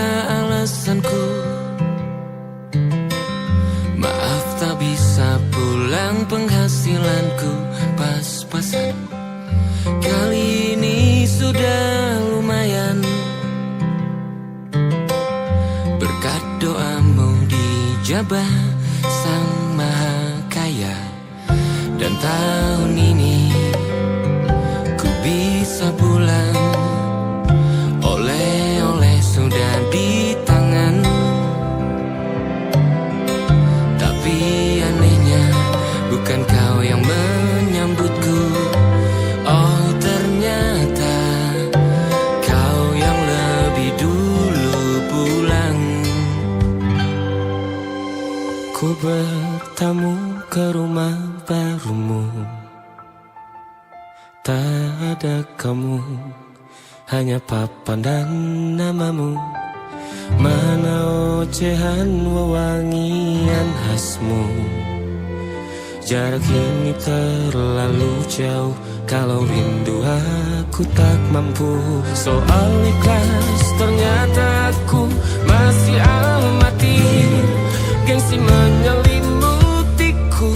alasanku. Maaf tak bisa pulang, penghasilanku pas-pasan. Kali ini sudah lumayan, berkat doamu dijabah Sang Maha Kaya. Dan tahun ini ku bisa pulang, oleh-oleh sudah di tangan. Tapi anehnya bukan kau yang menyambutku. Oh ternyata kau yang lebih dulu pulang. Ku bertamu ke rumah barumu, tak ada kamu, hanya papan dan namamu. Mana ocehan wewangian khasmu. Jarak ini terlalu jauh, kalau rindu aku tak mampu. Soal ikhlas ternyata aku masih amati. Gengsi menyelimutiku,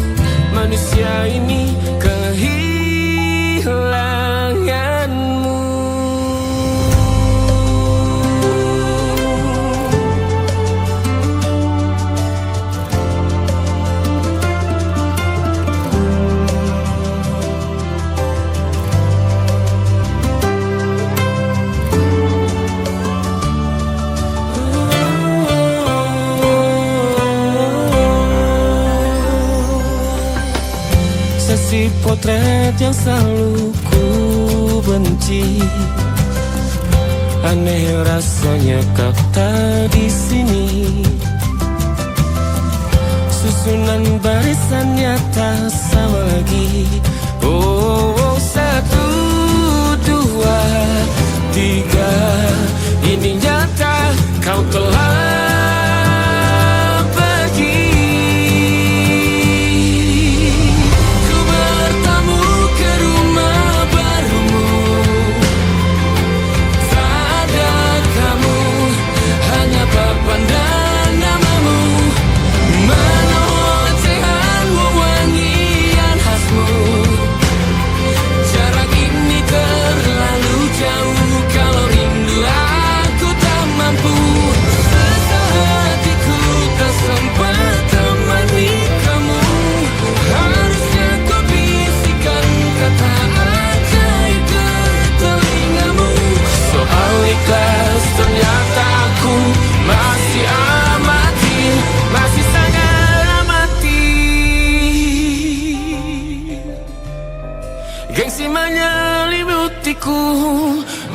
manusia ini kehilanganmu. Si potret yang selalu ku benci, aneh rasanya kau tak di sini. Susunan barisannya tak sama lagi. Oh, 1, 2, 3, ini nyata kau telah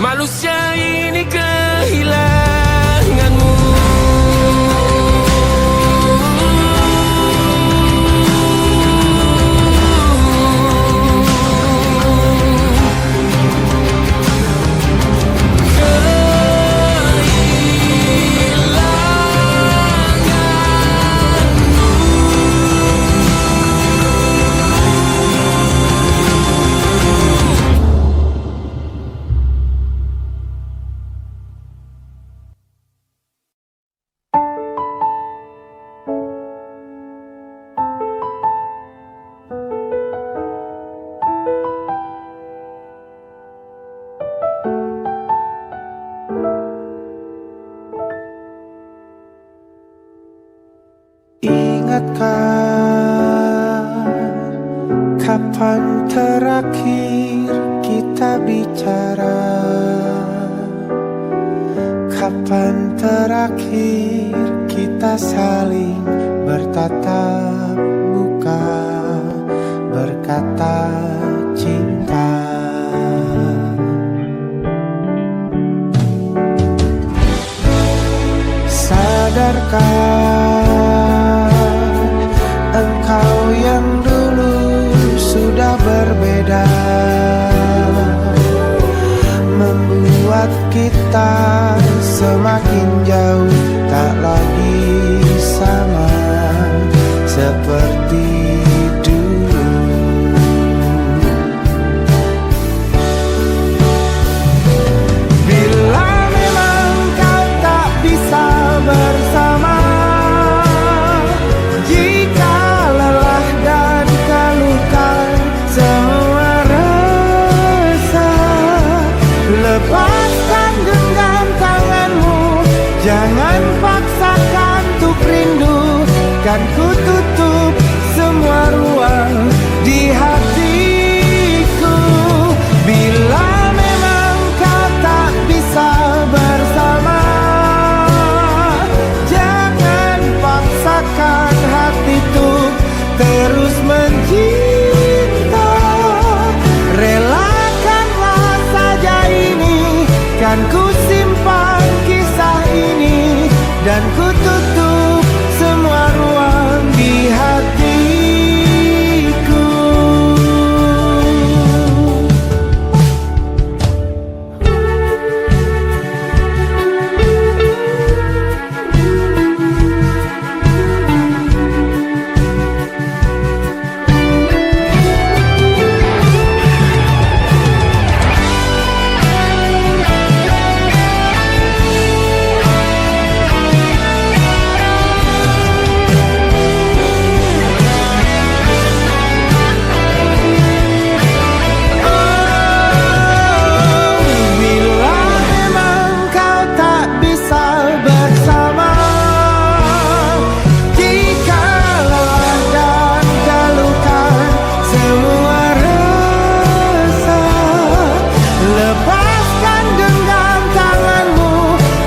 manusia ini kehilanganmu. Kapan terakhir kita bicara? Kapan terakhir kita saling bertatap muka, berkata cinta? Sadarkah engkau yang dulu sudah berbeda, membuat kita semakin jauh, tak lagi sama seperti dulu. Bila memang kau tak bisa kan ku tutup semua ruang di hatiku. Bila memang kau tak bisa bersama, jangan paksakan hatiku terus mencinta. Relakanlah saja ini, kan ku simpan kisah ini, dan ku tutup semua ruang di hatiku.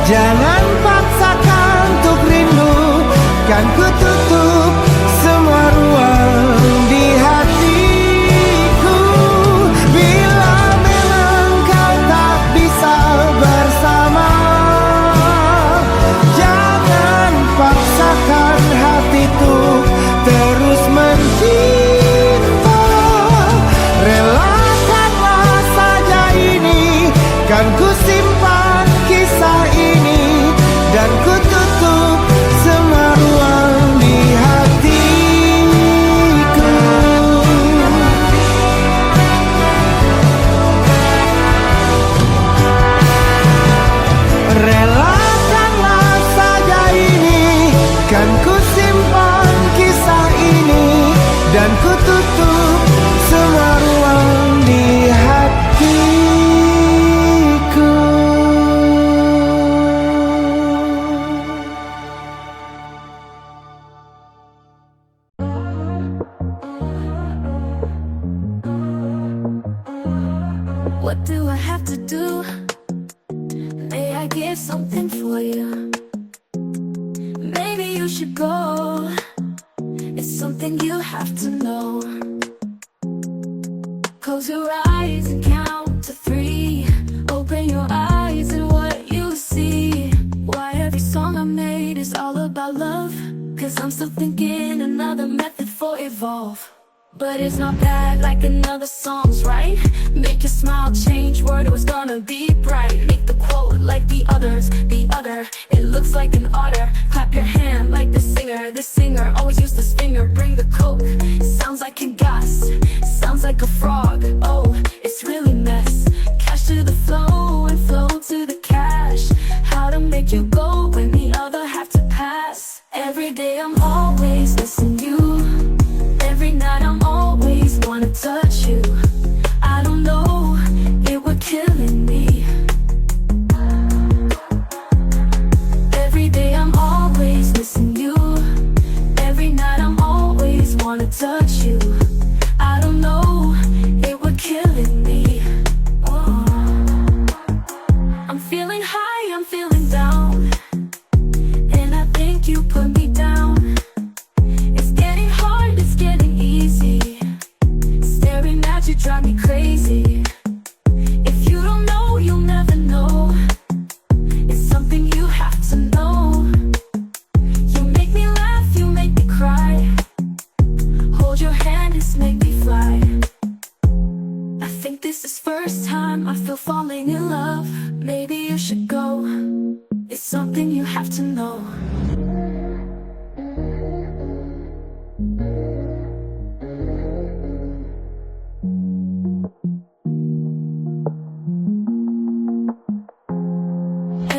Jangan paksakan untuk rindu, kan ku tutup semua ruang di hatiku. Bila memang kau tak bisa bersama, jangan paksakan hatiku terus mencinta. Relakanlah saja ini, kan ku simpan kisah ini, dan ku tutup semua ruang di hatiku. Relakanlah saja ini, kan ku simpan kisah ini, dan ku tutup semua ruang di hatiku. What do I have to do? May I get something for you? Maybe you should go. It's something you have to know. Close your eyes and count to 3. Open your eyes and what you see. Why every song I made is all about love? 'Cause I'm still thinking another method for evolve. But it's not bad like another song's, right? Make your smile change, word was gonna be bright. Make the quote like the others, the other, it looks like an otter. Clap your hand like the singer always used this finger. Bring the coke, sounds like a gas, sounds like a frog. Oh, it's really mess. Cash to the flow and flow to the cash. How to make you go when the other have to pass. Every day I'm always missing you. Every night I'm always wanna touch you. I don't know, it was killing me. Every day I'm always missing you. Every night I'm always wanna touch you. I don't know, it was killing me. Oh. I'm feeling high, I'm feeling down, and I think you put me down. It's getting hard, it's getting easy. Staring at you drive me crazy. If you don't know, you'll never know. It's something you have to know. You make me laugh, you make me cry. Hold your hand, it's make me fly. I think this is first time I feel falling in love. Maybe you should go. It's something you have to know.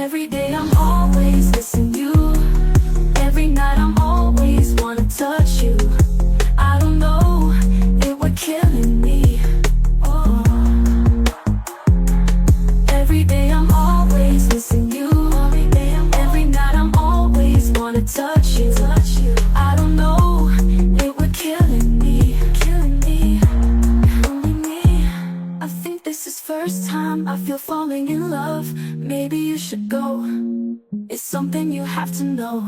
Every day I'm always missing you. Every night I'm always wanna touch you. I don't know, it was killing me. Oh. Every day I'm always missing you. Every night I'm always wanna touch you. I don't know. something you have to know.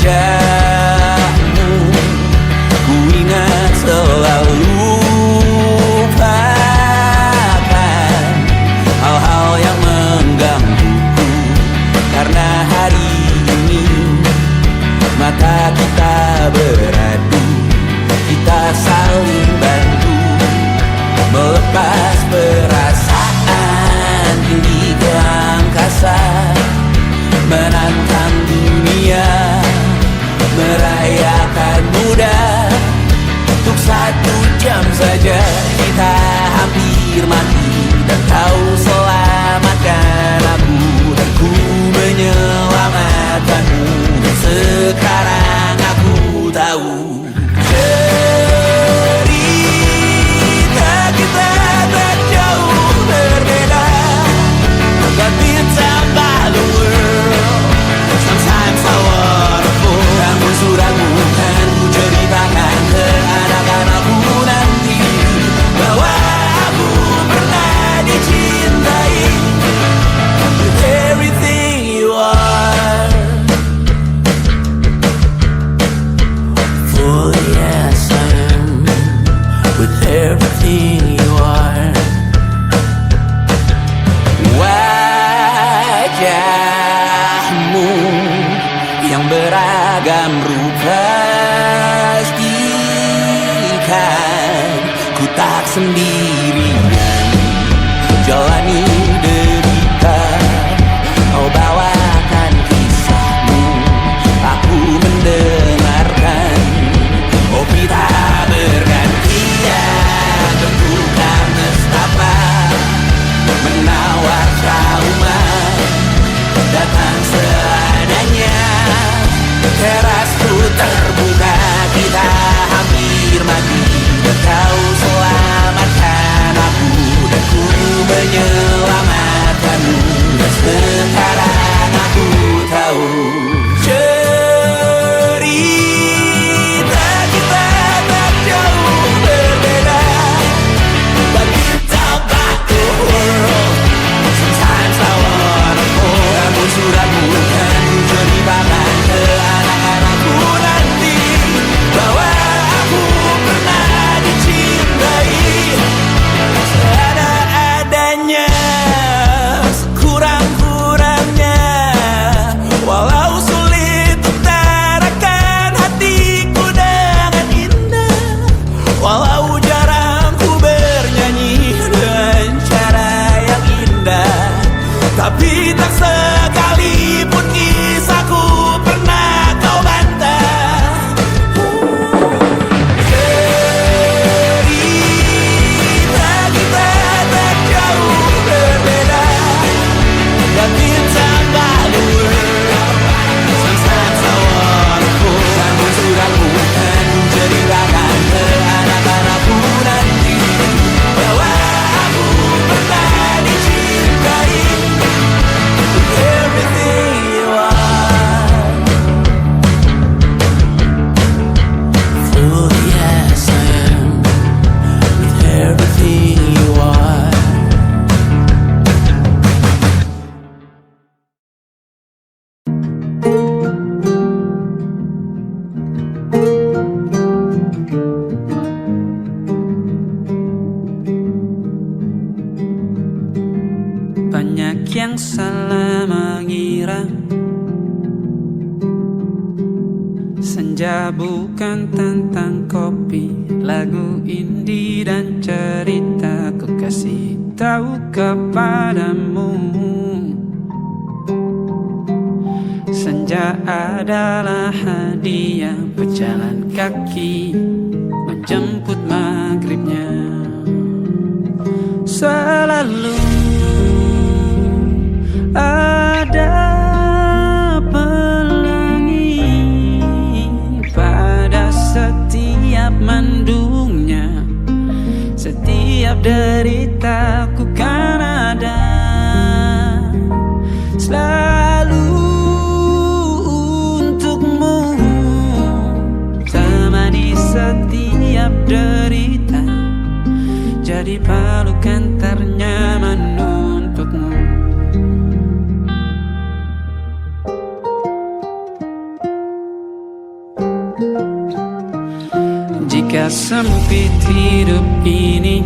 Wajahmu ku ingat selalu, lupakan hal-hal yang menggangguku. Karena hari ini mata kita beradu, kita saling bantu melepas perasaan tinggi ke angkasa, menantang dunia, merayakan muda. Untuk 1 jam saja kita hampir mati, dan kau selamatkan aku, dan ku menyelamatkanmu. Dan sekarang aku tahu cerita kita tak jauh berbeda, but it's about the world. Sometimes I wanna fall. Namun suratmu kan ku ceritakan ke anak-anakku nanti, bahwa aku pernah dicintai with everything you are. For yes I am, with everything you are. Wajahmu yang beragam rupa, pastikan ku tak sendirian jalani derita. Kau bawakan kisahmu, aku mendengarkan. Oh kita bergantian tentukan nestapa, menawar trauma datang seadanya. Terasku terbuka, kita hampir mati, dan kau selamatkan aku, dan ku menyelamatkanmu. Dan sekarang aku tahu cerita kita tak jauh berbeda, but it's about the world. Sometimes I wanna fall. Namun suratmu kan ku ceritakan ke anak-anakku nanti, bahwa aku pernah dicintai seada-adanya, sekurang-kurangnya. Walau sulit utarakan hatiku dengan indah, walau jarang ku bernyanyi dengan cara yang indah, tapi tak sekalipun kisahku pernah kau bantah. Cerita kita tak jauh berbeda, but it's about the world. Sometimes I wanna fall. Namun suratmu kan ku ceritakan ke anak-anakku nanti, bahwa aku pernah dicintai with everything you are. For yes I am, with everything you are. Banyak yang salah mengira senja bukan tentang kopi, lagu indie dan cerita. Ku kasih tahu kepadamu, senja adalah hadiah pejalan kaki menjemput maghribnya. Selalu ada pelangi pada setiap mendungnya, setiap deritaku kan ada jadi pelukan ternyaman untukmu. Jika sempit hidup ini,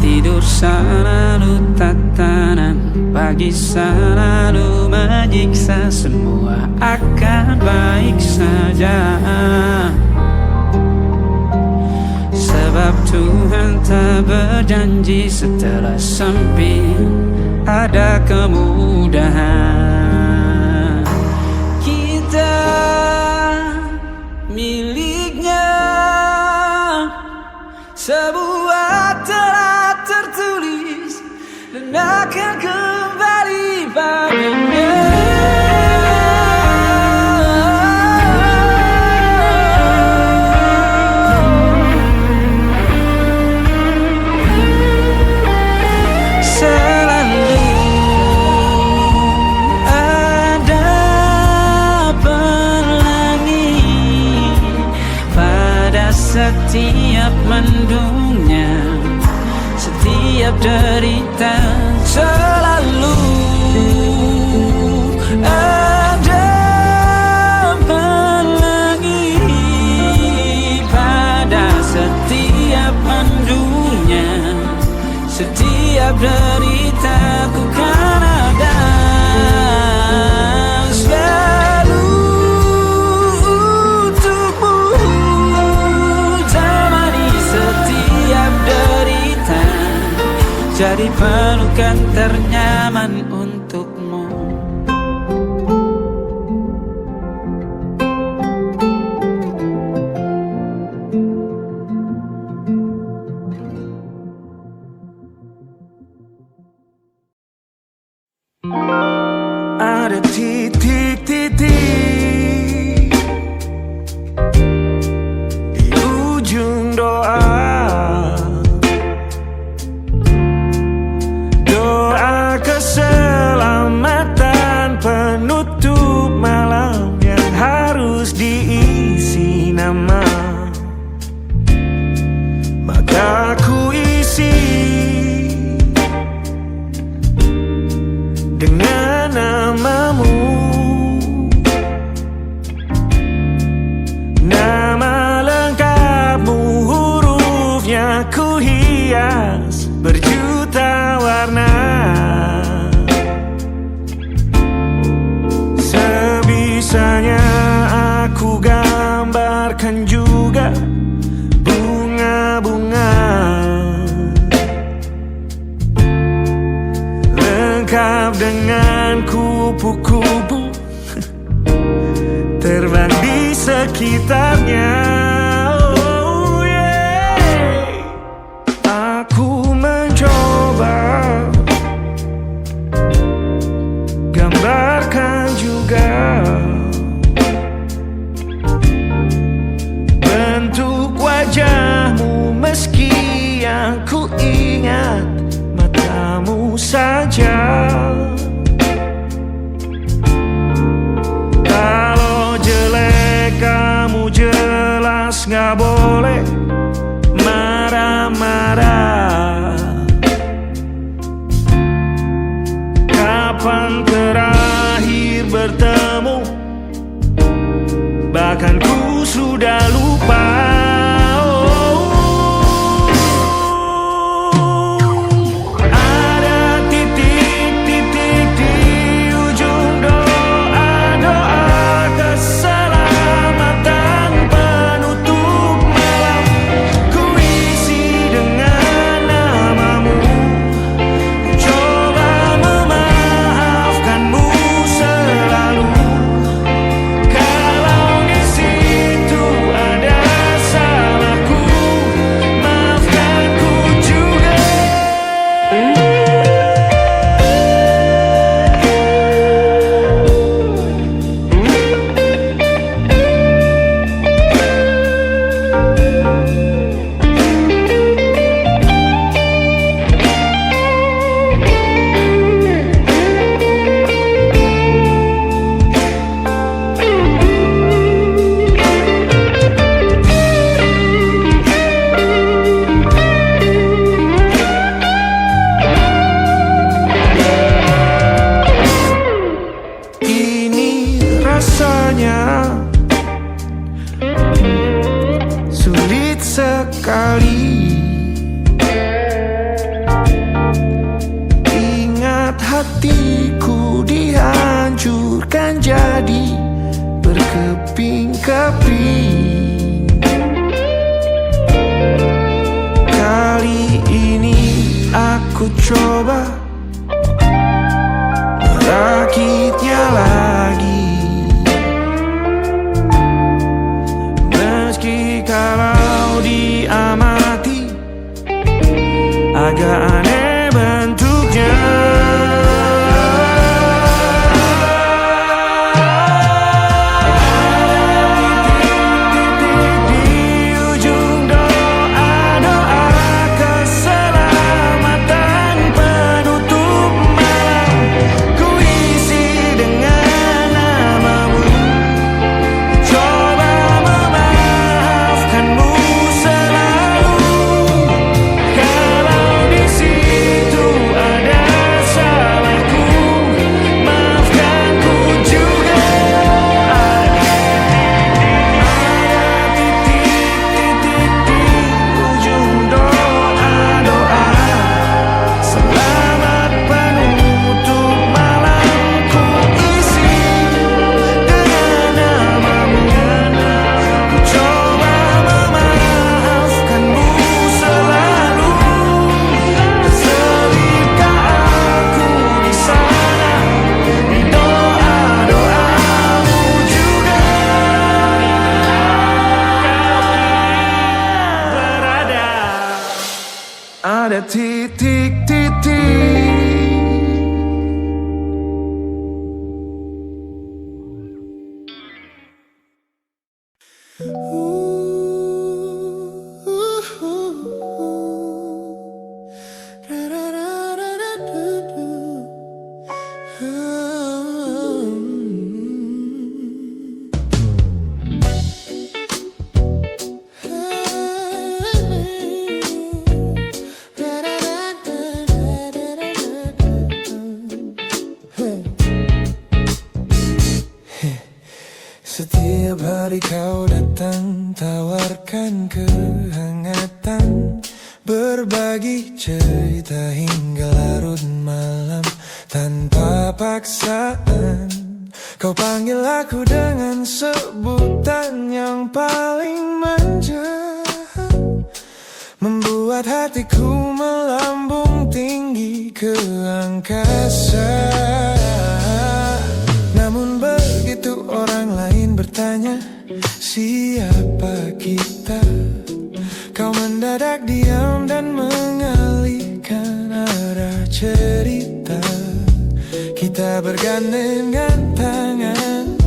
tidur selalu tatanan, pagi selalu menyiksa, semua akan baik saja. Sebab Tuhan tak berjanji setelah sempit ada kemudahan. Kita miliknya, sebuah telah tertulis dan akan kembali padanya. Setiap mendungnya, setiap derita, selalu ada pelangi. Pada setiap mendungnya, setiap derita, ku kan ada jadi pelukan ternyaman untukmu. Ada titik-titik di ujung doa, keselamatan penutup malam yang harus diisi nama. Maka ku isi dengan namamu, nama lengkapmu, hurufnya ku hias berjuta warna. Sebisanya aku gambarkan juga bunga-bunga, lengkap dengan kupu-kupu terbang di sekitarnya. Oh yeah. Aku mencoba gambarkan juga bentuk wajahmu, meski yang ku ingat matamu saja. Kalau jelek kamu jelas gak boleh marah-marah. Kapan terakhir bertemu, bahkan ku sudah lupa. Ada titik-titik di ujung doa-doa, keselamatan penutup malam, ku isi dengan namamu. Ku coba memaafkanmu selalu, kalau di situ ada sakitnya lagi. Meski kalau diamati agak aneh bentuknya. Ada titik-titik. Setiap hari kau datang, tawarkan kehangatan, berbagi cerita hingga larut malam tanpa paksaan. Kau panggil aku dengan sebutan yang paling manja, membuat hatiku melambung tinggi ke angkasa. Namun begitu orang lain bertanya, siapa kita? Kau mendadak diam dan mengalihkan arah cerita. Kita bergandengan tangan,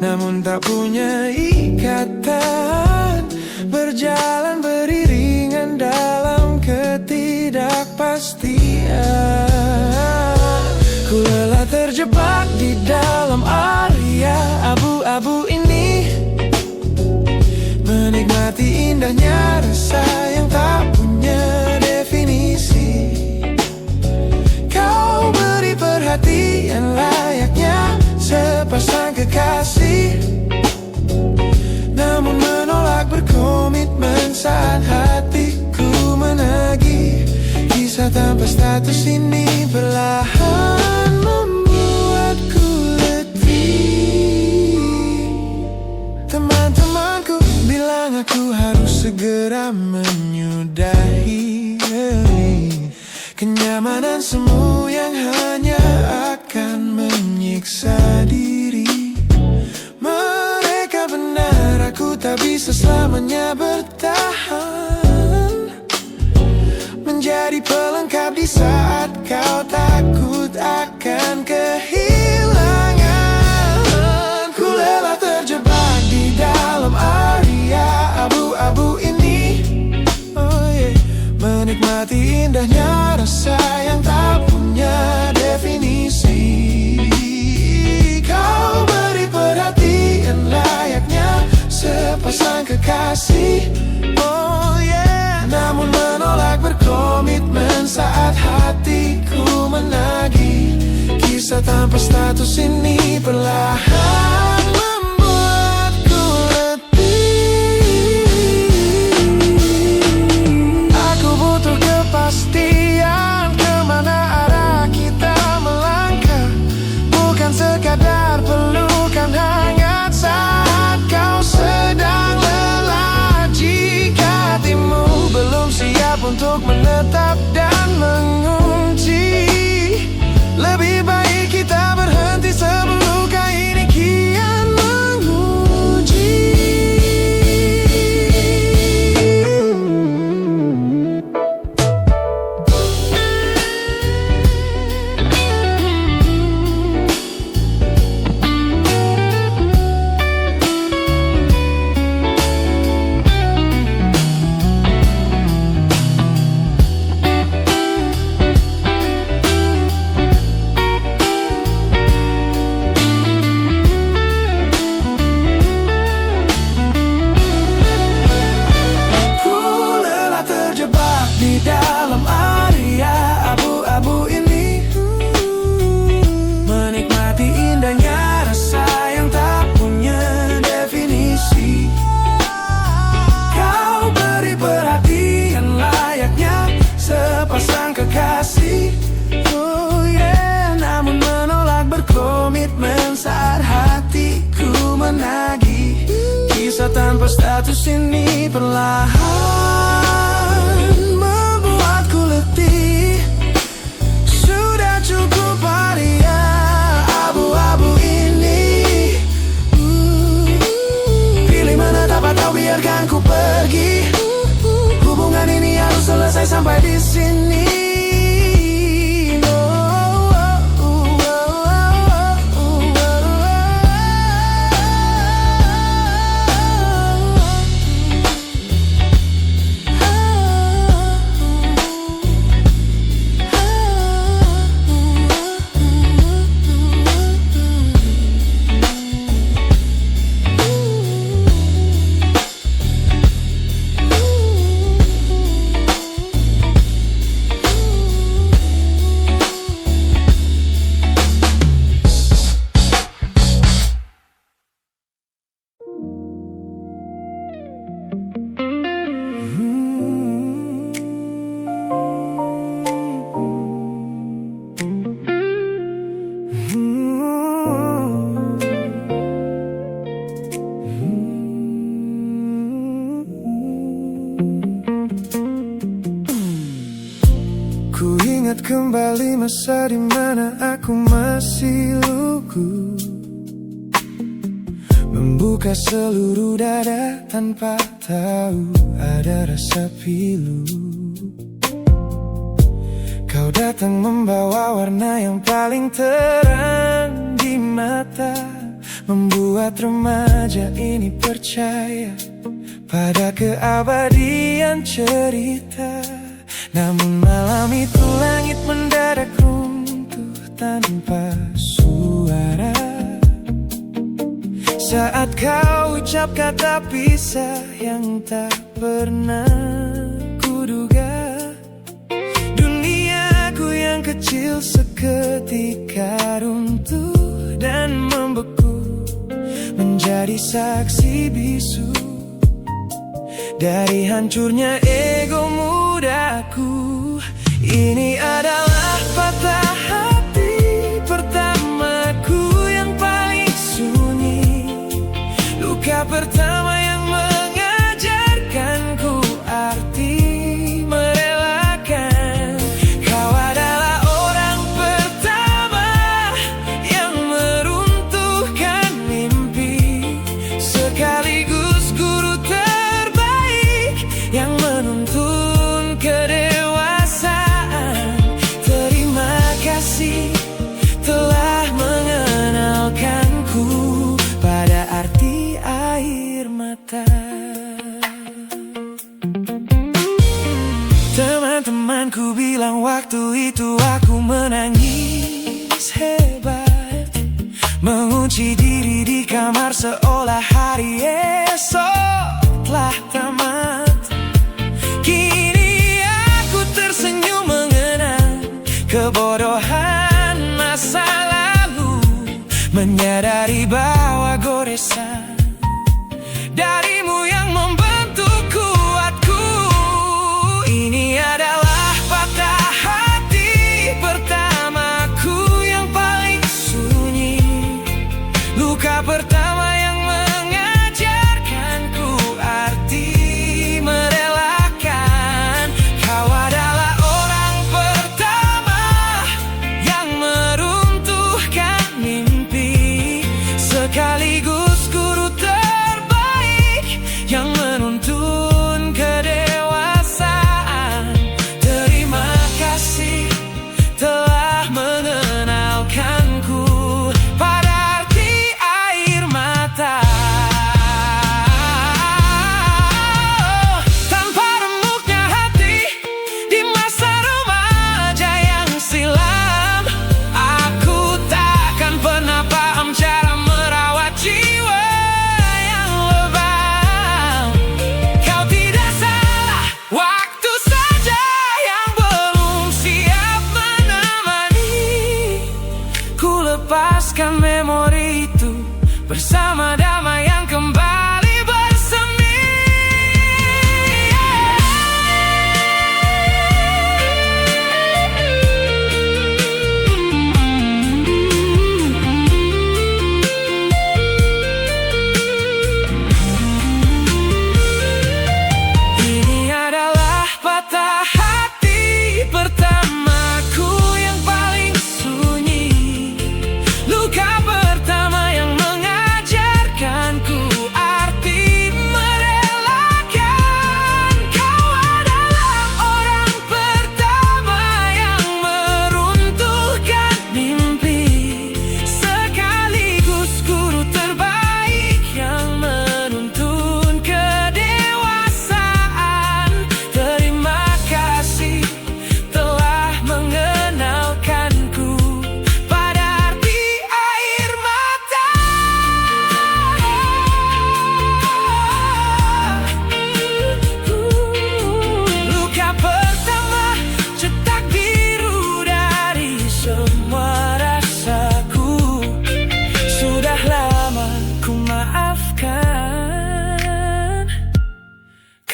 namun tak punya ikatan, berjalan beriringan dalam ketidakpastian. Ku lelah terjebak di dalam area abu-abu ini, menikmati indahnya rasa yang tak punya definisi. Kau beri perhatian layaknya sepasang kekasih, namun menolak berkomitmen saat hatiku menagih. Kisah tanpa status ini perlahan membuatku letih. Teman-temanku bilang aku harus segera menyudahi kenyamanan semu yang hanya akan menyiksa diri. Mereka benar, aku tak bisa selamanya bertahan, menjadi pelengkap di saat kau takut akan kehilangan. Ku lelah terjebak di dalam area abu-abu ini, menikmati indahnya rasa yang tak punya definisi. Kau beri perhatian layaknya sepasang kekasih, namun menolak berkomitmen saat hatiku menagih. Kisah tanpa status ini perlahan membuatku letih. Aku butuh kepastian kemana arah kita melangkah, bukan sekadar pelukan hangat saat kau sedang lelah. Jika hatimu belum siap untuk menetap dan mengunci, lebih baik kita tanpa status ini perlahan membuatku letih. Sudah cukup haria abu-abu ini. Pilih mana dapat kau biarkan ku pergi. Hubungan ini harus selesai sampai di sini. Ku ingat kembali masa dimana aku masih lugu, membuka seluruh dada tanpa tahu ada rasa pilu. Kau datang membawa warna yang paling terang di mata, membuat remaja ini percaya pada keabadian cerita. Namun malam itu langit mendadak runtuh tanpa suara saat kau ucap kata pisah yang tak pernah kuduga. Duniaku yang kecil seketika runtuh dan membeku, menjadi saksi bisu dari hancurnya ego mudaku. Ini adalah patah hati pertamaku yang paling sunyi, luka pertama yang mengajarkanku arti merelakan. Kau adalah orang pertama yang meruntuhkan mimpi, sekaligus guru terbaik yang menuntun kedewasaan. Terima kasih telah mengenalkanku pada arti air mata. Teman-temanku bilang waktu itu aku menangis hebat, mengunci diri di kamar seolah hari esok telah tamat. Kini aku tersenyum mengenang kebodohan masa lalu, menyadari bahwa goresan darimu yang membentuk kuatku. Ini adalah patah hati pertamaku yang paling sunyi, luka pertama yang mengajarkanku arti merelakan. Kau adalah orang pertama yang meruntuhkan mimpi, sekaligus guru terbaik yang menuntun kedewasaan. Terima kasih telah mengenalkanku pada arti air mata. Tanpa remuknya hati di masa remaja yang silam, aku takkan pernah paham cara merawat jiwa yang lebam. Kau tidak salah, waktu saja yang belum siap menemani. Ku lepaskan memori itu bersama damai yang kembali bersemi.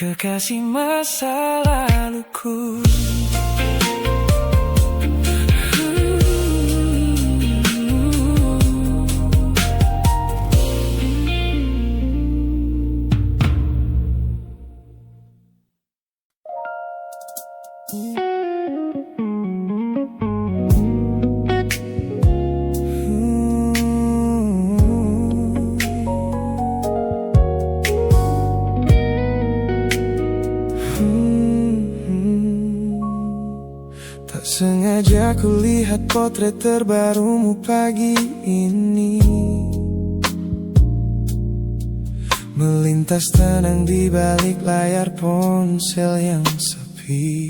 kekasih masa laluku. Tak sengaja ku lihat potret terbarumu pagi ini, melintas tenang di balik layar ponsel yang sepi.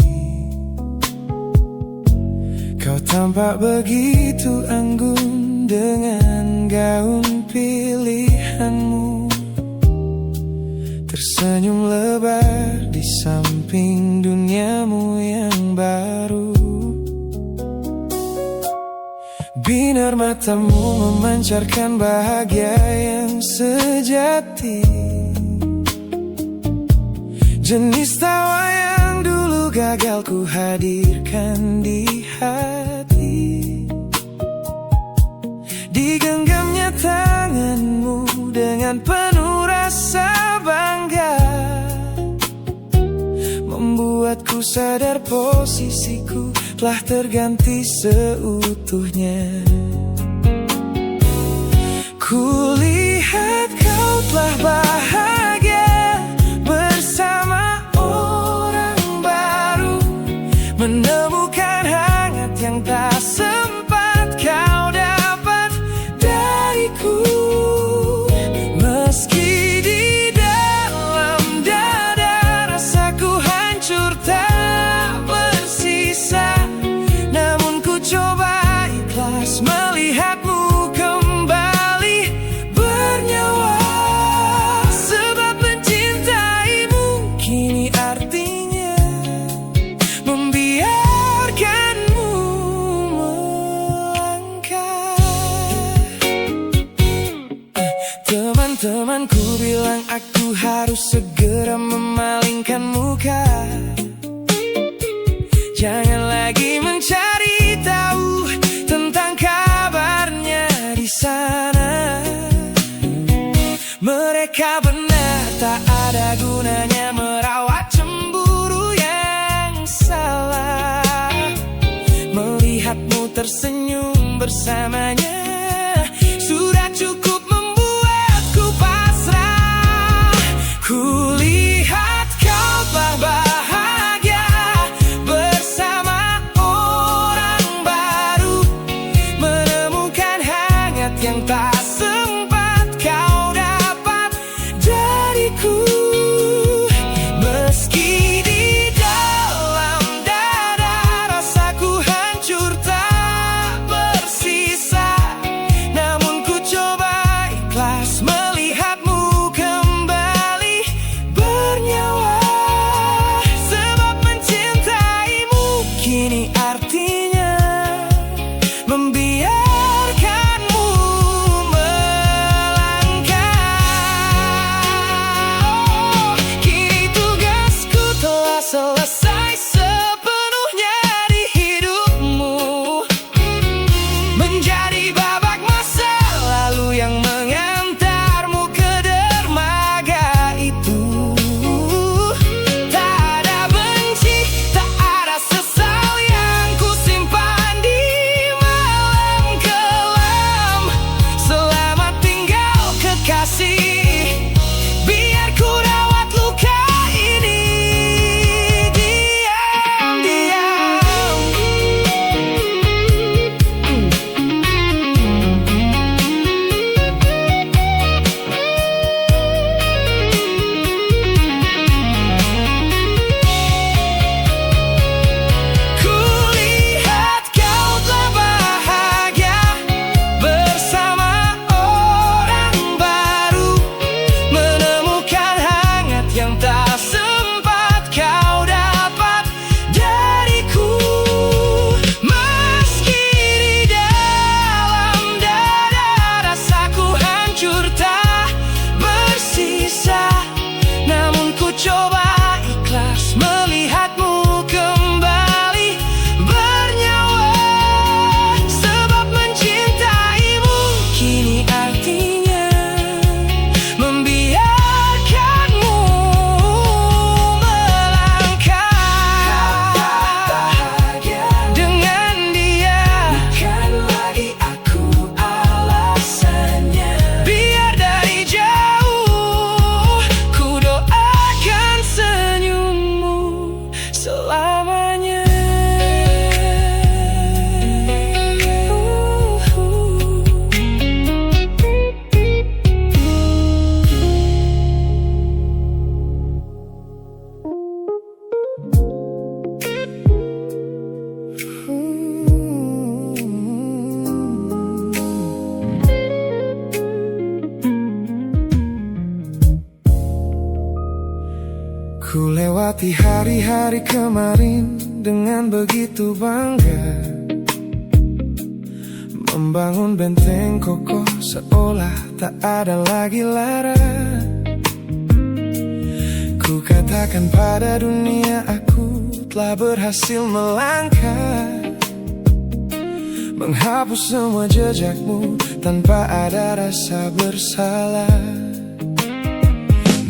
Kau tampak begitu anggun dengan gaun pilihanmu, tersenyum lebar di samping duniamu yang baru. Binar matamu memancarkan bahagia yang sejati, jenis tawa yang dulu gagal ku hadirkan di hati. Digenggamnya tanganmu dengan penuh rasa bangga, membuatku sadar posisiku telah terganti seutuhnya. Kulihat kau telah bahagia bersama orang baru, menemukan hangat yang tak sempat kau dapat dariku. Meski di dalam dada rasaku hancur tak bersisa, namun ku coba ikhlas melihatmu kembali bernyawa. Sebab mencintaimu kini artinya membiarkanmu melangkah. Teman-temanku bilang aku harus segera memalingkan muka, jangan lagi mencari tahu tentang kabarnya di sana. Mereka benar, tak ada gunanya merawat cemburu yang salah. Melihatmu tersenyum bersamanya sudah cukup membuatku pasrah. Kulihat kau telah bahagia bersama orang baru, menemukan hangat yang tak sempat kau dapat dariku. Meski di dalam dada rasaku hancur tak bersisa, namun ku coba ikhlas melihatmu kembali bernyawa. Sebab mencintaimu kini artinya membiarkanmu melangkah. Kini tugasku telah selesai sepenuhnya di hidupmu, menjadi babak masa lalu yang mengantarmu ke dermaga itu. Tak ada benci, tak ada sesal yang ku simpan di malam kelam. Selamat tinggal kekasih, biar ku rawat luka ini diam-diam. Melewati hari-hari kemarin dengan begitu bangga, membangun benteng kokoh seolah tak ada lagi lara. Ku katakan pada dunia aku telah berhasil melangkah, menghapus semua jejakmu tanpa ada rasa bersalah.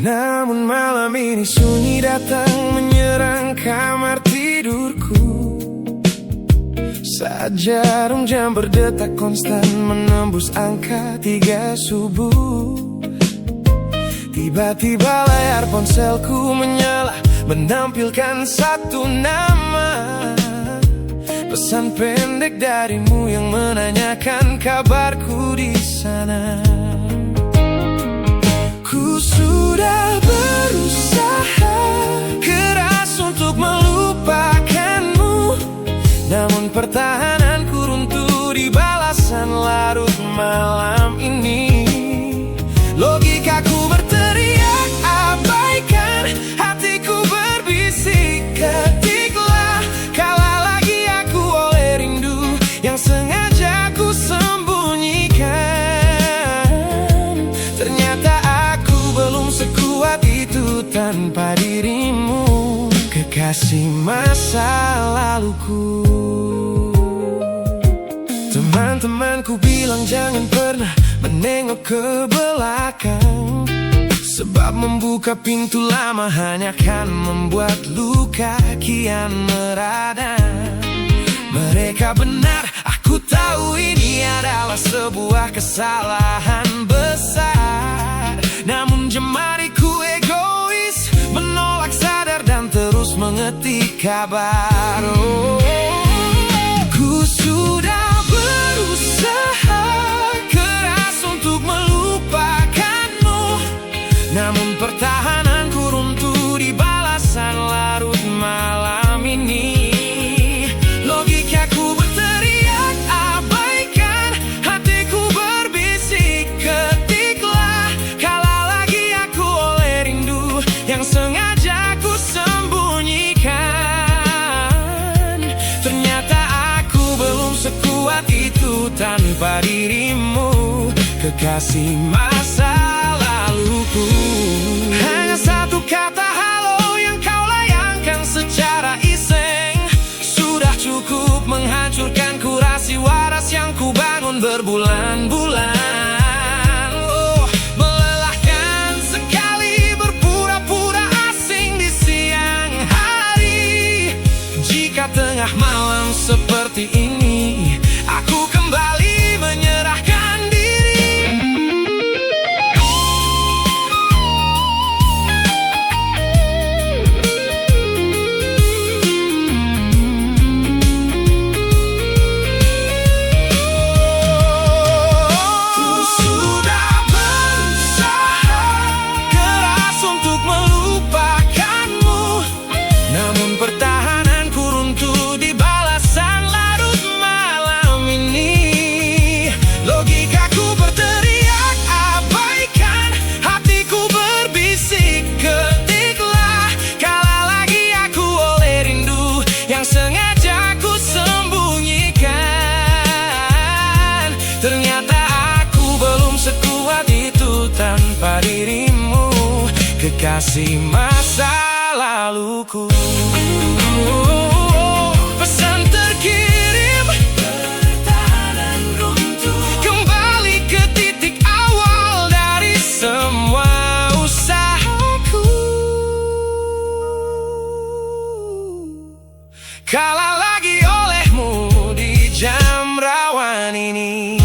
Namun malam ini sunyi datang menyerang kamar tidurku, saat jarum jam berdetak konstan menembus angka 3 subuh. Tiba-tiba layar ponselku menyala, menampilkan satu nama, pesan pendek darimu yang menanyakan kabarku di sana. Ku sudah berusaha keras untuk melupakanmu, namun pertahananku runtuh di balasan larut malam ini. Logikaku berteriak abaikan, hatiku berbisik ketiklah. Kalah lagi aku oleh rindu yang sengaja ku sembunyikan. Ternyata aku belum sekuat itu tanpa dirimu, kekasih masa laluku. Teman-temanku bilang jangan pernah menengok ke belakang, sebab membuka pintu lama hanya akan membuat luka kian meradang. Mereka benar, aku tahu ini adalah sebuah kesalahan besar. Namun jemariku egois, menolak sadar dan terus mengetik kabar. Ku sudah berusaha keras untuk melupakanmu, namun pertahananku runtuh di balasan larut malam ini. Logikaku berteriak abaikan, hatiku berbisik ketiklah. Kalah lagi aku oleh rindu yang sengaja ku sembunyikan. Ternyata aku belum sekuat itu tanpa dirimu, kekasih masa laluku. Hanya satu kata halo yang kau layangkan secara iseng, sudah cukup menghancurkan kurasi waras yang ku bangun berbulan-bulan. Oh, melelahkan sekali berpura-pura asing di siang hari. Jika tengah malam seperti ini aku kembali menyerahkan diri. Ku sudah berusaha keras untuk melupakanmu, namun pertahananku runtuh di balasan larut malam ini. Logikaku berteriak abaikan, hatiku berbisik ketiklah. Kalah lagi aku oleh rindu yang sengaja ku sembunyikan. Ternyata aku belum sekuat itu tanpa dirimu, kekasih masa laluku. Pesan terkirim, pertahanan runtuh, kembali ke titik awal dari semua usahaku. Kalah lagi olehmu di jam rawan ini.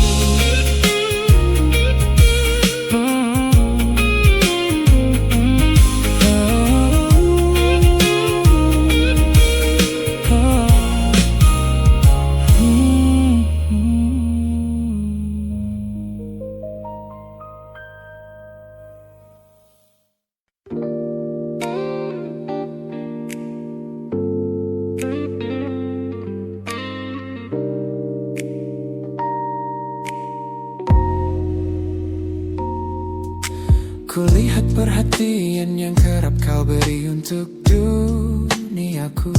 Kulihat perhatian yang kerap kau beri untuk duniaku.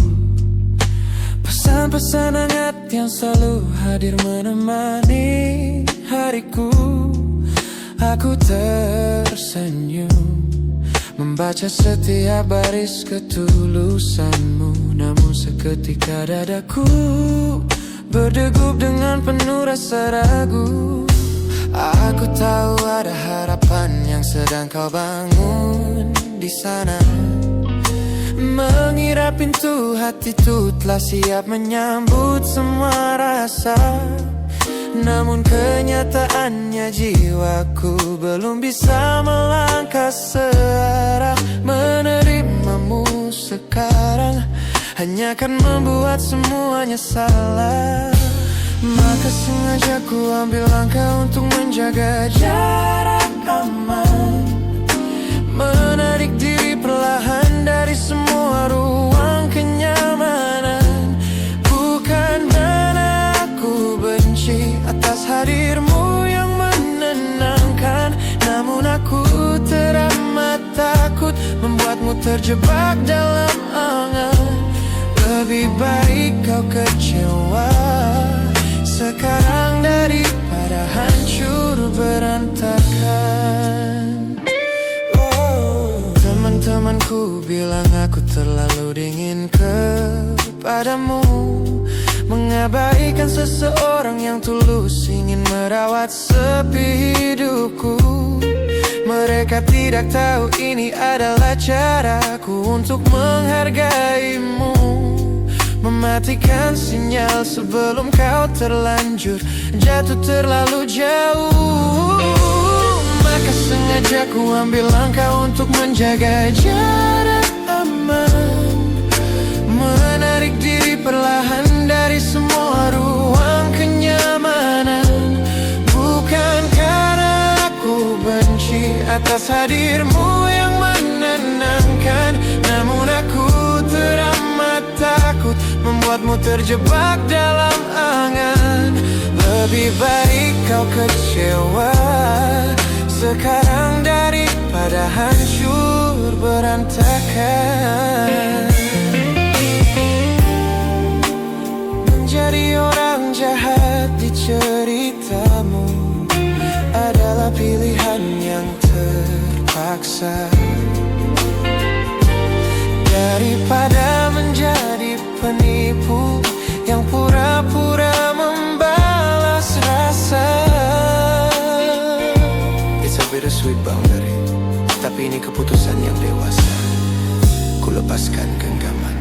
Pesan-pesan hangat yang selalu hadir menemani hariku. Aku tersenyum membaca setiap baris ketulusanmu. Namun seketika dadaku berdegup dengan penuh rasa ragu. Aku tahu ada harapan yang sedang kau bangun di sana. Mengira pintu hatiku telah siap menyambut semua rasa. Namun kenyataannya jiwaku belum bisa melangkah searah. Menerimamu sekarang hanya akan membuat semuanya salah. Maka sengaja ku ambil langkah untuk menjaga jarak aman. Menarik diri perlahan dari semua ruang kenyamanan. Bukan karena aku benci atas hadirmu yang menenangkan. Namun aku teramat takut membuatmu terjebak dalam angan. Lebih baik kau kecewa sekarang daripada hancur berantakan. Teman-temanku bilang aku terlalu dingin kepadamu, mengabaikan seseorang yang tulus ingin merawat sepi hidupku. Mereka tidak tahu ini adalah caraku untuk menghargaimu. Mematikan sinyal sebelum kau terlanjur jatuh terlalu jauh. Maka sengaja ku ambil langkah untuk menjaga jarak aman. Menarik diri perlahan dari semua ruang kenyamanan. Bukan karena aku benci atas hadirmu yang menenangkan. Namun aku teramat takut membuatmu terjebak dalam angan. Lebih baik kau kecewa sekarang daripada hancur berantakan. Menjadi orang jahat di ceritamu adalah pilihan yang terpaksa, daripada menjadi penipu yang pura-pura membalas rasa. It's a bittersweet boundary, tapi ini keputusan yang dewasa. Ku lepaskan genggaman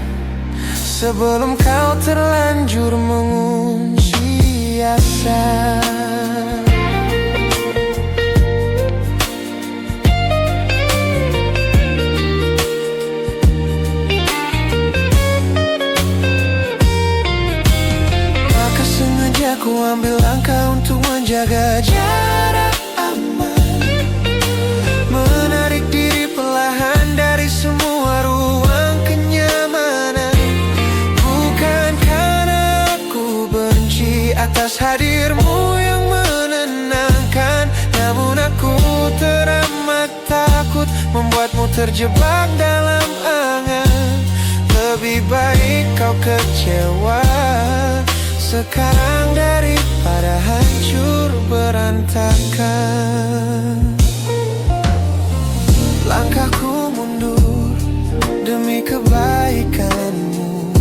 sebelum kau terlanjur mengunci asa. Aku ambil langkah untuk menjaga jarak aman. Menarik diri perlahan dari semua ruang kenyamanan. Bukan karena aku benci atas hadirmu yang menenangkan. Namun aku teramat takut membuatmu terjebak dalam angan. Lebih baik kau kecewa sekarang daripada hancur berantakan. Langkahku mundur demi kebaikanmu.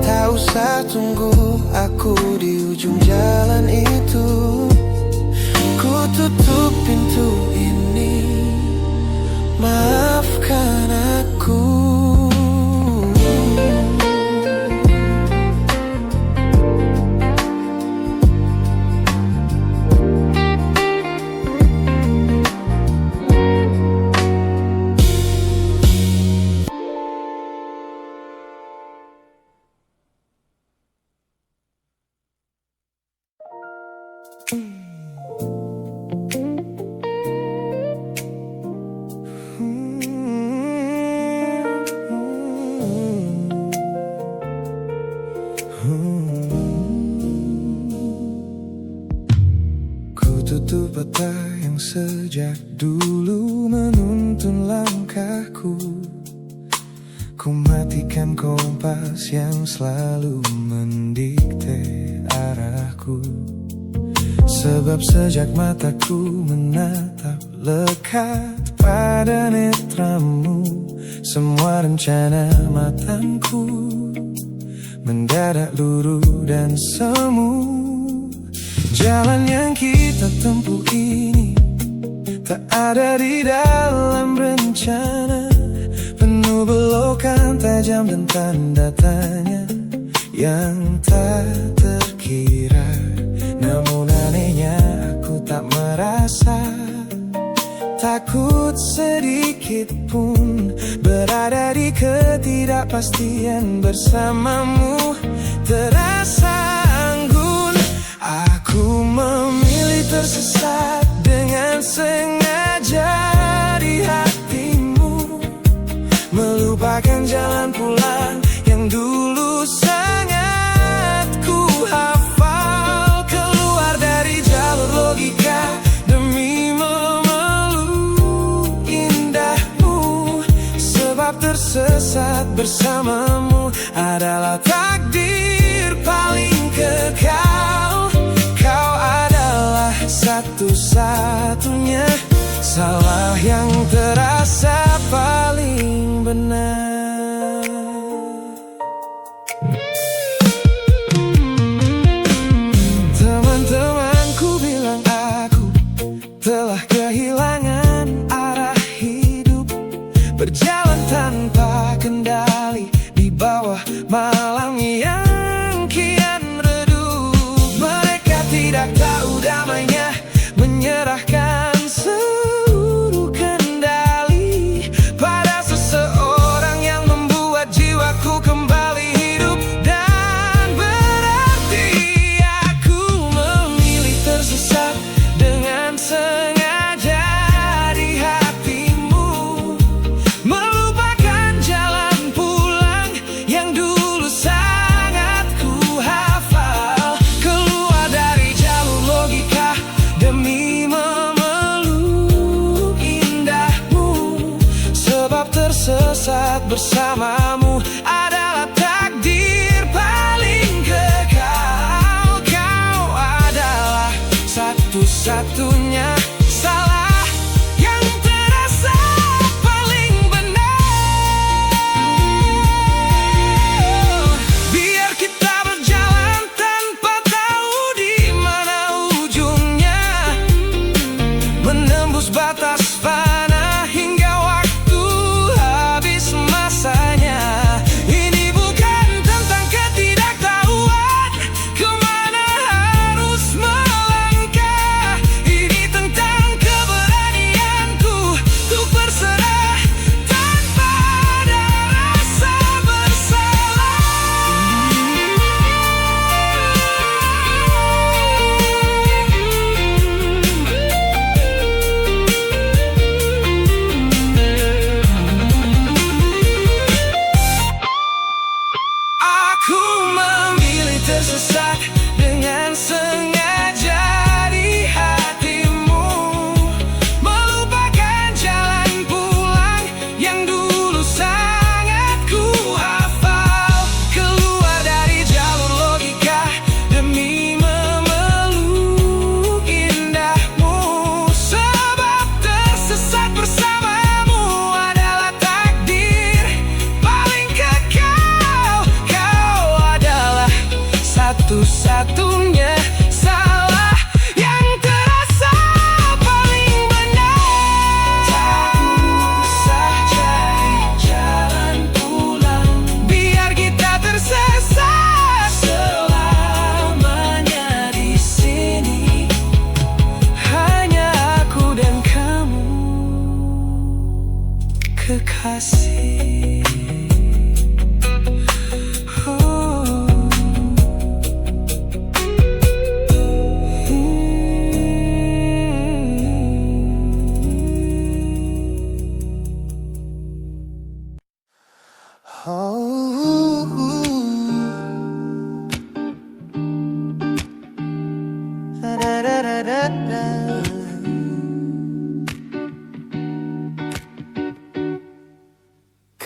Tak usah tunggu aku di ujung jalan itu. Ku tutup pintu ini, maafkan aku. Ku tutup mata yang sejak dulu menuntun langkahku. Ku matikan kompas yang selalu mendikte arahku. Sebab sejak mataku menatap lekat pada netramu, semua rencana matangku mendadak luruh dan semu. Jalan yang kita tempuh ini tak ada di dalam rencana, penuh belokan tajam dan tanda tanya yang tak terkira. Namun anehnya aku tak merasa takut sedikit pun berada di ketidakpastian bersamamu. Terasa anggun, aku memilih tersesat dengan sengaja di hatimu, melupakan jalan pulang yang dulu sangat ku hafal. Keluar dari jalur logika demi memeluk indahmu, sebab tersesat bersamamu adalah takdir paling kekal. Kau adalah satu-satunya salah yang terasa paling benar. Teman-temanku bilang aku telah kehilangan arah hidup, berjalan tanpa kendali di bawah malam yang kian redup. Mereka tidak tahu damainya menyerahkan seluruh kendali pada seseorang yang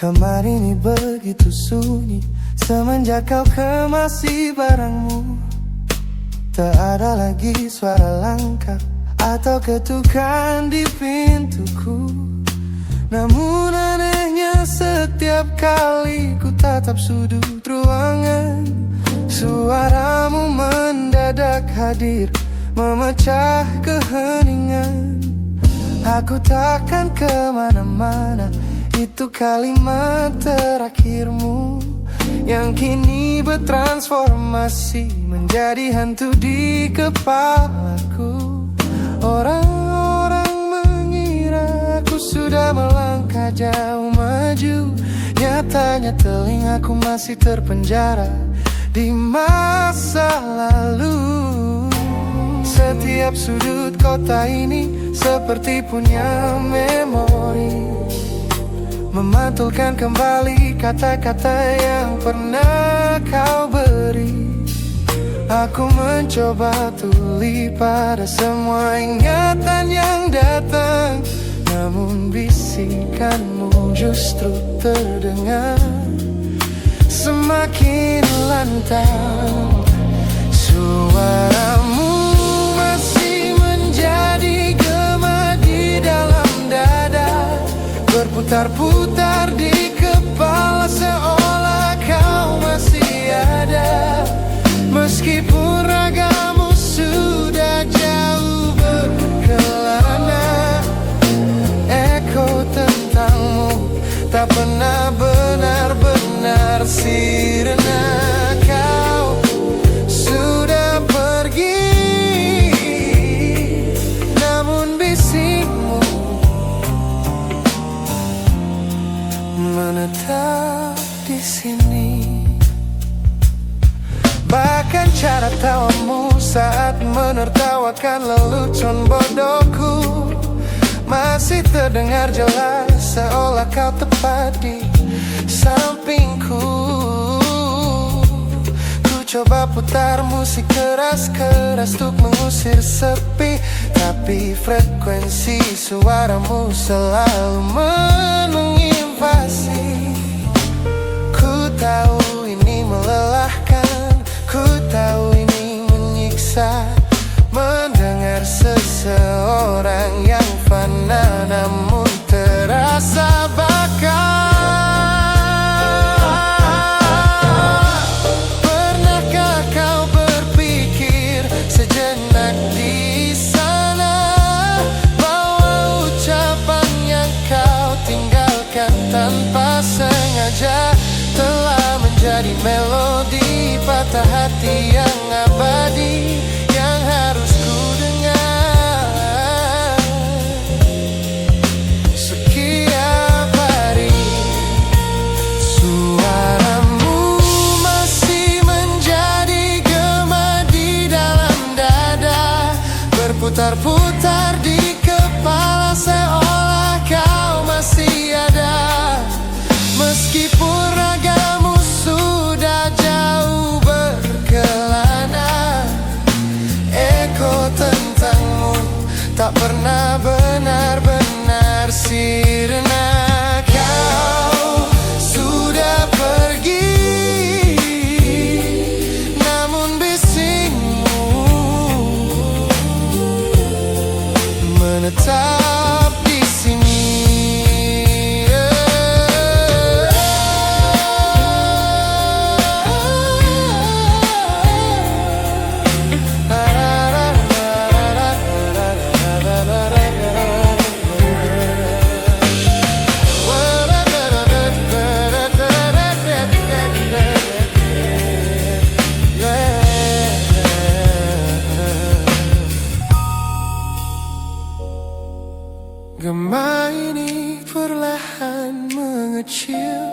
Kamar ini begitu sunyi semenjak kau kemasi barangmu. Tak ada lagi suara langkah atau ketukan di pintuku. Namun anehnya setiap kali ku tatap sudut ruangan, suaramu mendadak hadir memecah keheningan. Aku takkan kemana-mana, itu kalimat terakhirmu yang kini bertransformasi menjadi hantu di kepalaku. Orang-orang mengira aku sudah melangkah jauh maju, nyatanya telingaku masih terpenjara di masa lalu. Setiap sudut kota ini seperti punya memori, memantulkan kembali kata-kata yang pernah kau beri. Aku mencoba tuli pada semua ingatan yang datang, namun bisikanmu justru terdengar semakin lantang. Suaramu masih menjadi gema di dalam dada, berputar-putar di kepala seolah kau masih ada. Meskipun ragamu sudah jauh berkelana, eko tentangmu tak pernah benar-benar sirna. Kau sudah pergi, namun bisikmu menetap di sini. Bahkan cara tawamu saat menertawakan lelucon bodohku masih terdengar jelas, seolah kau tepat di sampingku. Ku coba putar musik keras-keras untuk mengusir sepi, tapi frekuensi suaramu selalu menginvasi. Ku tahu ini melelahkan, ku tahu ini menyiksa, mendengar seseorang yang fana namun terasa bakal. Pernahkah kau berpikir sejenak di sana bahwa ucapan yang kau tinggalkan tanpa sengaja telah menjadi melodi patah hati yang abadi yang harus ku dengar setiap hari. Suaramu masih menjadi gema di dalam dada, berputar-putar di kepala seolah kau masih ada. Meskipun ragamu sudah jauh berkelana, eko tentangmu tak pernah benar-benar sirna. Kau sudah pergi, namun bisikmu menetap di sini. Gema ini perlahan mengecil,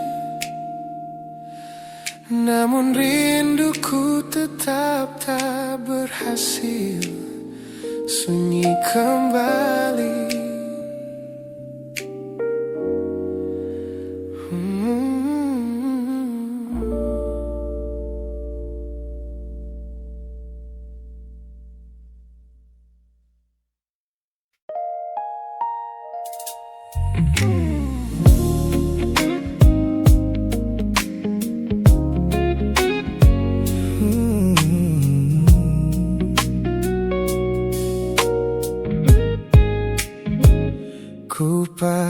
namun rinduku tetap tak berhasil sunyi kembali.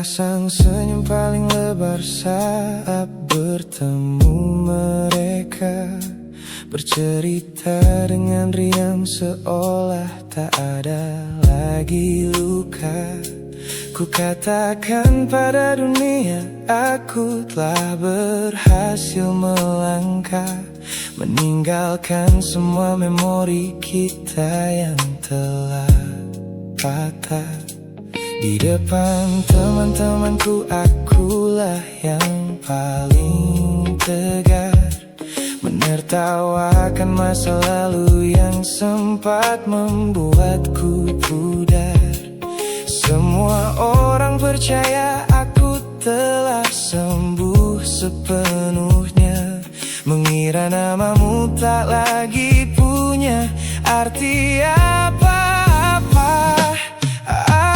Sepasang senyum paling lebar saat bertemu mereka, bercerita dengan riang seolah tak ada lagi luka. Ku katakan pada dunia aku telah berhasil melangkah, meninggalkan semua memori kita yang telah patah. Di depan teman-temanku akulah yang paling tegar, menertawakan masa lalu yang sempat membuatku pudar. Semua orang percaya aku telah sembuh sepenuhnya, mengira namamu tak lagi punya arti apa-apa.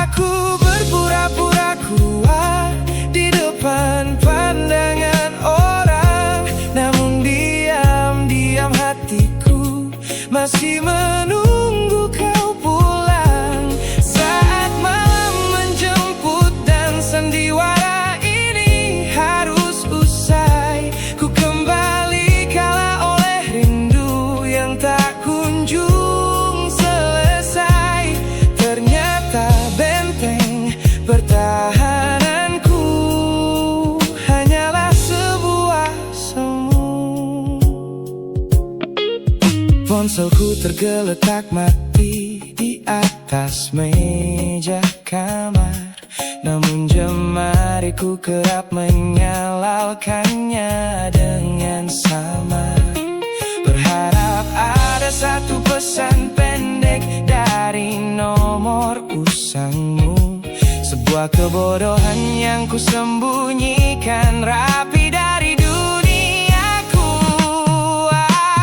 Aku berpura-pura kuat di depan pandangan orang, namun diam-diam hatiku masih menunggu kau pulang. Saat malam menjemput dan sandiwara ini harus usai, ku kembali kala oleh rindu yang tak kunjung selesai. Ternyata benteng pertahananku hanyalah sebuah semu. Ponselku tergeletak mati di atas meja kamar, namun jemariku kerap menyalakannya dengan samar. Berharap ada satu pesan pendek dari nomor usangmu, sebuah kebodohan yang kusembunyikan rapi dari duniaku.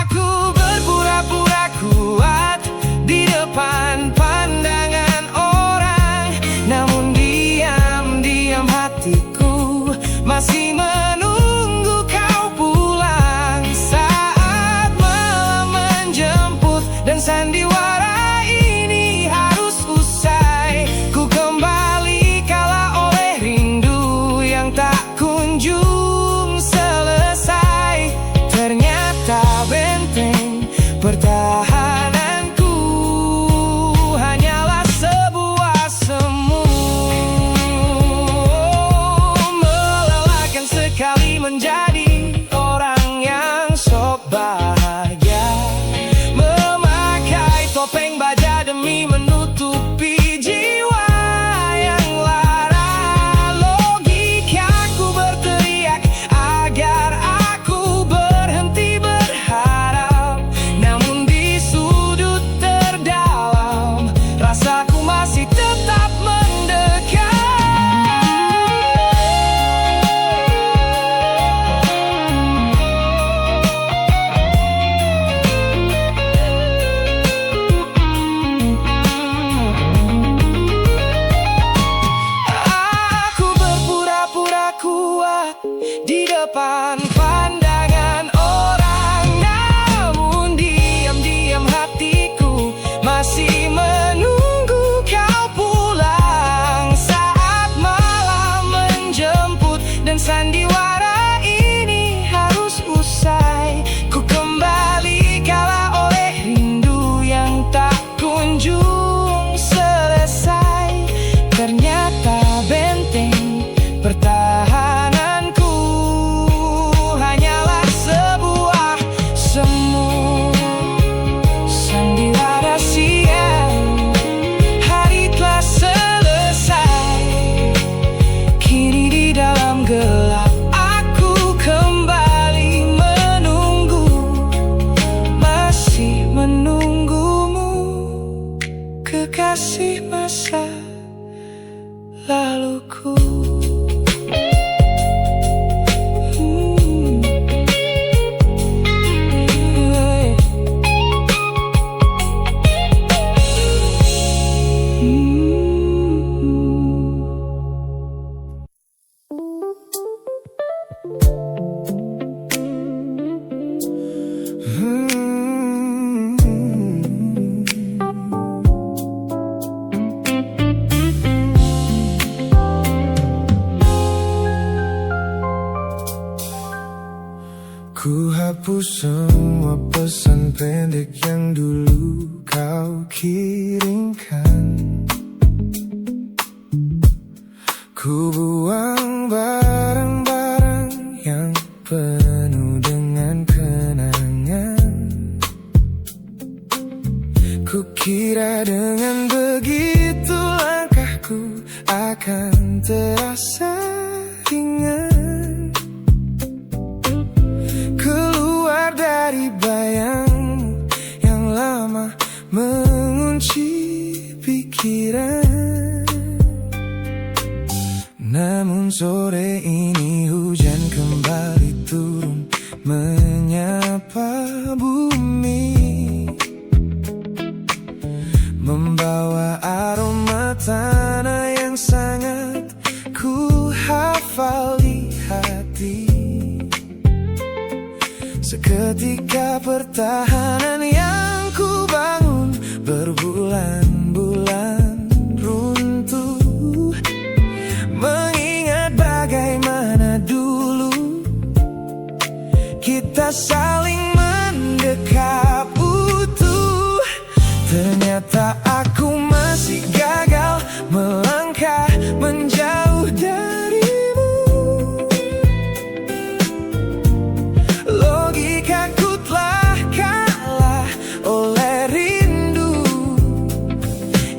Aku berpura-pura kuat di depan pandangan orang, namun diam-diam hatiku masih menunggu kau pulang. Saat malam menjemput dan sandiwara ini harus usai, ku kembali kala oleh rindu yang tak kunjung selesai. Ternyata benteng pertahananku hanyalah sebuah semu. Melelahkan sekali menjadi orang yang sok bahagia, memakai topeng baja demi menutupi jiwa yang lara. Logikaku berteriak agar aku berhenti berharap, namun di sudut terdalam rasaku masih tetap mendekat. Aku berpura-pura kuat di depan pandangan orang, namun diam-diam hatiku masih menunggu kau pulang. Saat malam menjemput dan sandiwara ini harus usai, ku kembali kala oleh rindu yang tak kunjung selesai. Ternyata benteng pertahananku hanyalah sebuah semu. Sandiwara siang, hari telah selesai, kini di dalam gelap aku kembali menunggu, masih menunggumu, kekasih masa laluku. kirimkan. Ku buang barang-barang yang penuh dengan kenangan. Ku kira dengan begitu langkahku akan terasa ringan. Keluar dari bayangmu yang lama mengunci pikiran. Namun sore ini hujan kembali turun menyapa bumi, membawa aroma tanah yang sangat ku hafal di hati. Seketika pertahanan yang ku bangun berbulan-bulan runtuh. Mengingat bagaimana dulu kita saling mendekap utuh. Ternyata aku masih gagal melangkah menjauh darimu. Logikaku telah kalah oleh rindu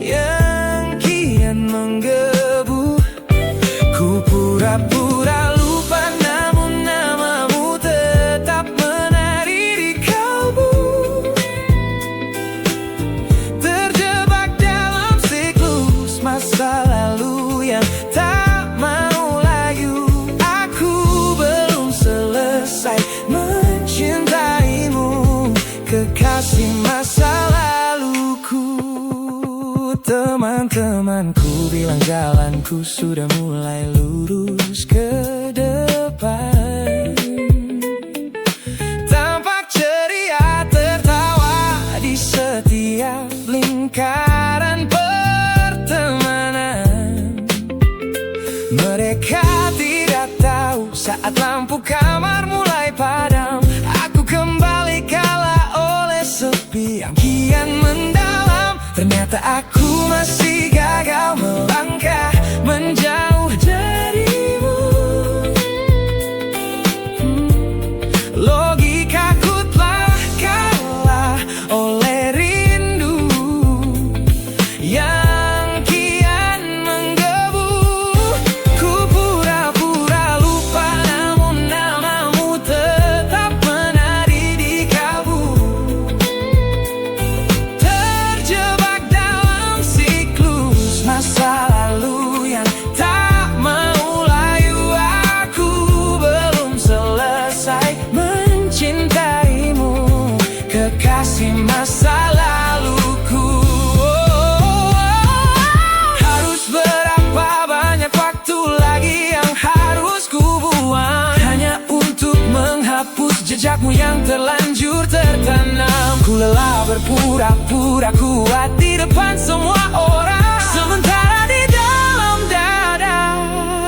yang kian menggebu. Ku pura-pura lupa, namun namamu tetap menari di kalbu. Terjebak dalam siklus masa lalu yang tak mau layu. Aku belum selesai mencintaimu, kekasih masa laluku. Teman-temanku bilang jalanku sudah mulai lurus ke depan. Tampak ceria tertawa di setiap lingkaran pertemanan. Mereka tidak tahu saat lampu kamar mulai padam, aku kembali kalah oleh sepi yang kian mendalam. Ternyata aku masih gagal melangkah menjauh darimu. Logikaku telah kalah oleh rindu yang kian menggebu. Ku pura-pura lupa, namun namamu tetap menari di kalbu. Terjebak dalam siklus masa lalu yang tak mau layu. Aku belum selesai mencintaimu, kekasih masa laluku. Harus berapa banyak waktu lagi yang harus ku buang hanya untuk menghapus jejakmu yang terlanjur tertanam. Ku lelah berpura-pura kuat di depan semua orang, sementara di dalam dada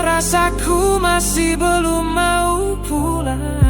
rasaku masih belum mau pulang.